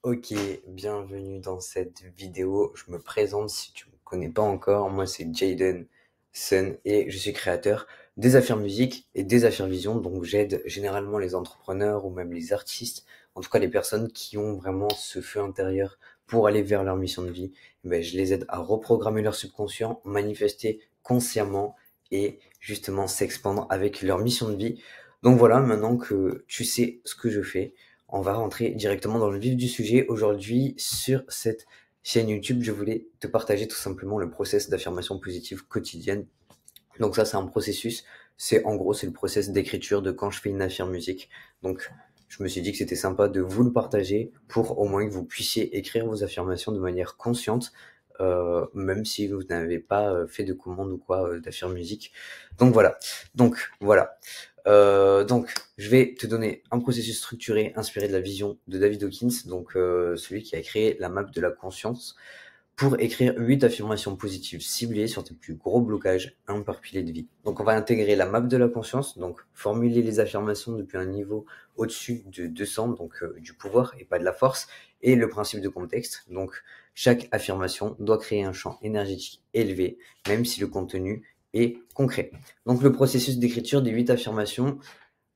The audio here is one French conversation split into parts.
Ok, bienvenue dans cette vidéo. Je me présente si tu me connais pas encore. Moi, c'est Jaden Sun et je suis créateur des affaires musique et des affaires vision. Donc, j'aide généralement les entrepreneurs ou même les artistes, en tout cas les personnes qui ont vraiment ce feu intérieur pour aller vers leur mission de vie. Je les aide à reprogrammer leur subconscient, manifester consciemment et justement s'expandre avec leur mission de vie. Donc voilà, maintenant que tu sais ce que je fais, on va rentrer directement dans le vif du sujet. Aujourd'hui, sur cette chaîne YouTube, je voulais te partager tout simplement le process d'affirmation positive quotidienne. Donc ça, c'est un processus. C'est le process d'écriture de quand je fais une affirme musique. Donc, je me suis dit que c'était sympa de vous le partager pour au moins que vous puissiez écrire vos affirmations de manière consciente, même si vous n'avez pas fait de commande ou quoi d'affirme musique. Donc voilà. Donc, je vais te donner un processus structuré inspiré de la vision de David Hawkins, donc celui qui a créé la map de la conscience, pour écrire 8 affirmations positives ciblées sur tes plus gros blocages, un par pilier de vie. Donc, on va intégrer la map de la conscience, donc formuler les affirmations depuis un niveau au-dessus de 200, donc du pouvoir et pas de la force, et le principe de contexte. Donc, chaque affirmation doit créer un champ énergétique élevé, même si le contenu est concret. Donc, le processus d'écriture des 8 affirmations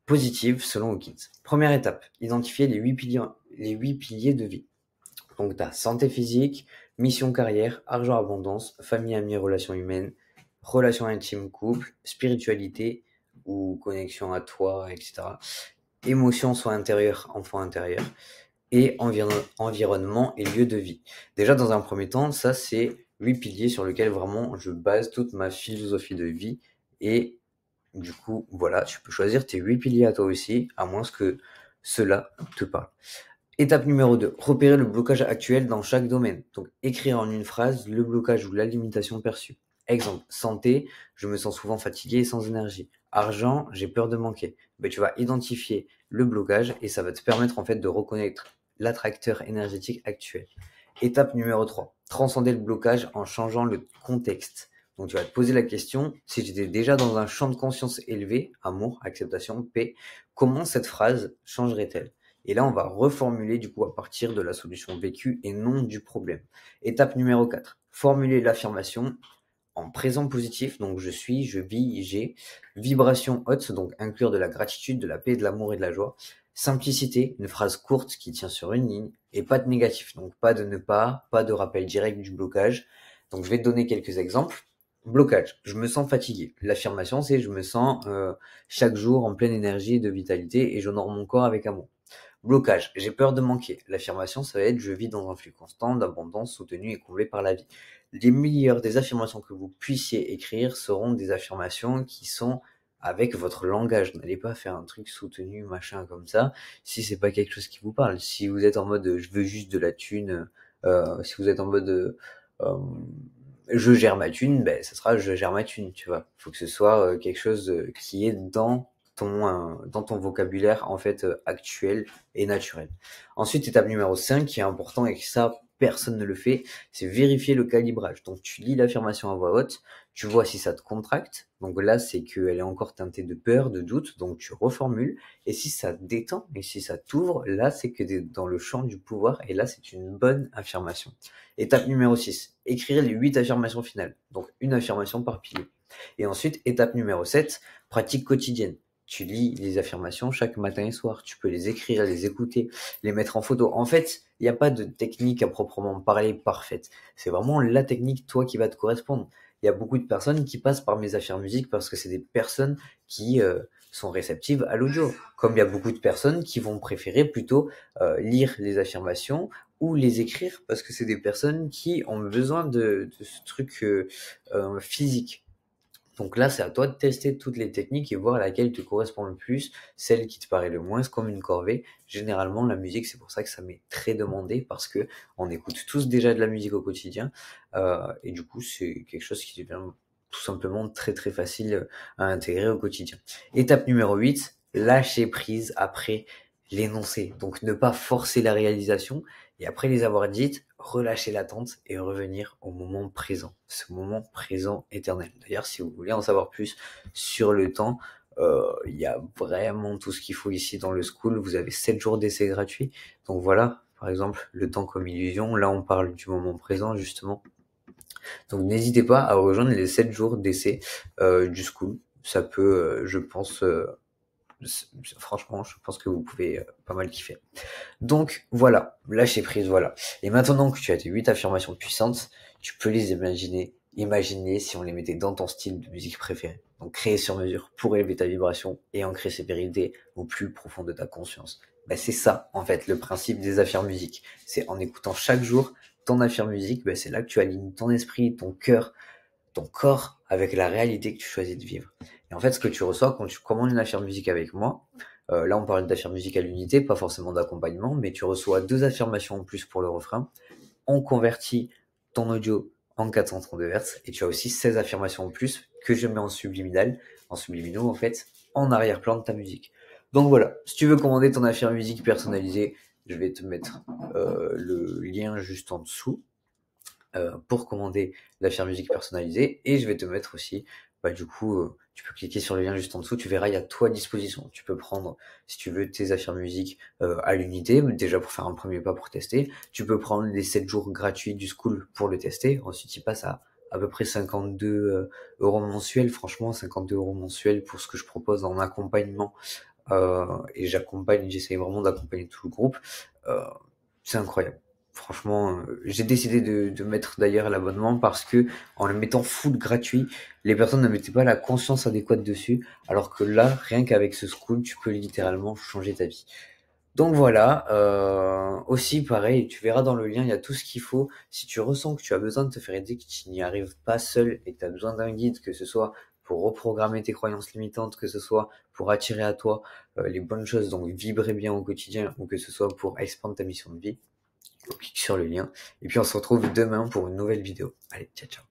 positives selon Hawkins. Première étape, identifier les 8 piliers de vie. Donc, tu as santé physique, mission carrière, argent abondance, famille, amis, relations humaines, relations intimes, couple, spiritualité ou connexion à toi, etc. Émotions, soit intérieures, enfant intérieur, et environnement et lieu de vie. Déjà, dans un premier temps, ça, c'est 8 piliers sur lesquels vraiment je base toute ma philosophie de vie. Et du coup, voilà, tu peux choisir tes 8 piliers à toi aussi, à moins que cela te parle. Étape numéro 2, repérer le blocage actuel dans chaque domaine. Donc, écrire en une phrase le blocage ou la limitation perçue. Exemple, santé, je me sens souvent fatigué et sans énergie. Argent, j'ai peur de manquer. Tu vas identifier le blocage et ça va te permettre en fait de reconnaître l'attracteur énergétique actuel. Étape numéro 3, transcender le blocage en changeant le contexte. Donc, tu vas te poser la question, si j'étais déjà dans un champ de conscience élevé, amour, acceptation, paix, comment cette phrase changerait-elle? Et là, on va reformuler du coup à partir de la solution vécue et non du problème. Étape numéro 4. Formuler l'affirmation en présent positif. Donc je suis, je vis, j'ai. Vibration haute, donc inclure de la gratitude, de la paix, de l'amour et de la joie. Simplicité, une phrase courte qui tient sur une ligne. Et pas de négatif, donc pas de ne pas de rappel direct du blocage. Donc je vais te donner quelques exemples. Blocage, je me sens fatigué. L'affirmation, c'est je me sens chaque jour en pleine énergie et de vitalité et j'honore mon corps avec amour. Blocage, j'ai peur de manquer. L'affirmation, ça va être je vis dans un flux constant d'abondance soutenu et comblé par la vie. Les meilleures des affirmations que vous puissiez écrire seront des affirmations qui sont avec votre langage. N'allez pas faire un truc soutenu, machin comme ça, si c'est pas quelque chose qui vous parle. Si vous êtes en mode je veux juste de la thune, si vous êtes en mode euh, je gère ma thune, ça sera je gère ma thune, tu vois. Faut que ce soit quelque chose qui est dans ton vocabulaire en fait actuel et naturel. Ensuite, étape numéro 5 qui est important et que ça personne ne le fait, c'est vérifier le calibrage. Donc tu lis l'affirmation à voix haute, tu vois si ça te contracte. Donc là, c'est qu'elle est encore teintée de peur, de doute, donc tu reformules. Et si ça te détend et si ça t'ouvre, là, c'est que t'es dans le champ du pouvoir et là, c'est une bonne affirmation. Étape numéro 6, écrire les 8 affirmations finales. Donc une affirmation par pilier. Et ensuite, étape numéro 7, pratique quotidienne. Tu lis les affirmations chaque matin et soir. Tu peux les écrire, les écouter, les mettre en photo. En fait, il n'y a pas de technique à proprement parler parfaite. C'est vraiment la technique, toi, qui va te correspondre. Il y a beaucoup de personnes qui passent par mes affaires musique parce que c'est des personnes qui sont réceptives à l'audio. Comme il y a beaucoup de personnes qui vont préférer plutôt lire les affirmations ou les écrire parce que c'est des personnes qui ont besoin de ce truc physique. Donc là, c'est à toi de tester toutes les techniques et voir laquelle te correspond le plus, celle qui te paraît le moins comme une corvée. Généralement, la musique, c'est pour ça que ça m'est très demandé parce que on écoute tous déjà de la musique au quotidien et du coup, c'est quelque chose qui devient tout simplement très très facile à intégrer au quotidien. Étape numéro 8, lâcher prise après l'énoncé. Donc ne pas forcer la réalisation et après les avoir dites, relâcher l'attente et revenir au moment présent, ce moment présent éternel. D'ailleurs, si vous voulez en savoir plus sur le temps, il y a vraiment tout ce qu'il faut ici dans le school. Vous avez 7 jours d'essai gratuit. Donc voilà, par exemple, le temps comme illusion. Là, on parle du moment présent, justement. Donc, n'hésitez pas à rejoindre les 7 jours d'essai du school. Ça peut, je pense, franchement, je pense que vous pouvez pas mal kiffer. Donc, voilà, lâcher prise, voilà. Et maintenant que tu as tes 8 affirmations puissantes, tu peux les imaginer si on les mettait dans ton style de musique préféré. Donc, créer sur mesure pour élever ta vibration et ancrer ces vérités au plus profond de ta conscience. C'est ça, en fait, le principe des affirmes musique. C'est en écoutant chaque jour ton affirme musique, c'est là que tu alignes ton esprit, ton cœur, ton corps avec la réalité que tu choisis de vivre. Et en fait, ce que tu reçois quand tu commandes une affirme musique avec moi, là on parle d'affirme musique à l'unité, pas forcément d'accompagnement, mais tu reçois 2 affirmations en plus pour le refrain. On convertit ton audio en 432 Hz et tu as aussi 16 affirmations en plus que je mets en subliminal, en subliminaux en fait, en arrière-plan de ta musique. Donc voilà, si tu veux commander ton affirme musique personnalisée, je vais te mettre le lien juste en dessous pour commander l'affirme musique personnalisée, et je vais te mettre aussi, tu peux cliquer sur le lien juste en dessous, tu verras, il y a tout à disposition. Tu peux prendre, si tu veux, tes affirmes musique à l'unité, déjà pour faire un premier pas pour tester. Tu peux prendre les 7 jours gratuits du school pour le tester. Ensuite, il passe à peu près 52 euros mensuels. Franchement, 52 euros mensuels pour ce que je propose en accompagnement. Et j'essaye vraiment d'accompagner tout le groupe. C'est incroyable. Franchement, j'ai décidé de mettre d'ailleurs l'abonnement parce que en le mettant full gratuit, les personnes ne mettaient pas la conscience adéquate dessus, alors que là, rien qu'avec ce school, tu peux littéralement changer ta vie. Donc voilà, aussi pareil, tu verras dans le lien, il y a tout ce qu'il faut. Si tu ressens que tu as besoin de te faire aider, que tu n'y arrives pas seul et que tu as besoin d'un guide, que ce soit pour reprogrammer tes croyances limitantes, que ce soit pour attirer à toi les bonnes choses, donc vibrer bien au quotidien, ou que ce soit pour expandre ta mission de vie, clique sur le lien. Et puis on se retrouve demain pour une nouvelle vidéo. Allez, ciao ciao.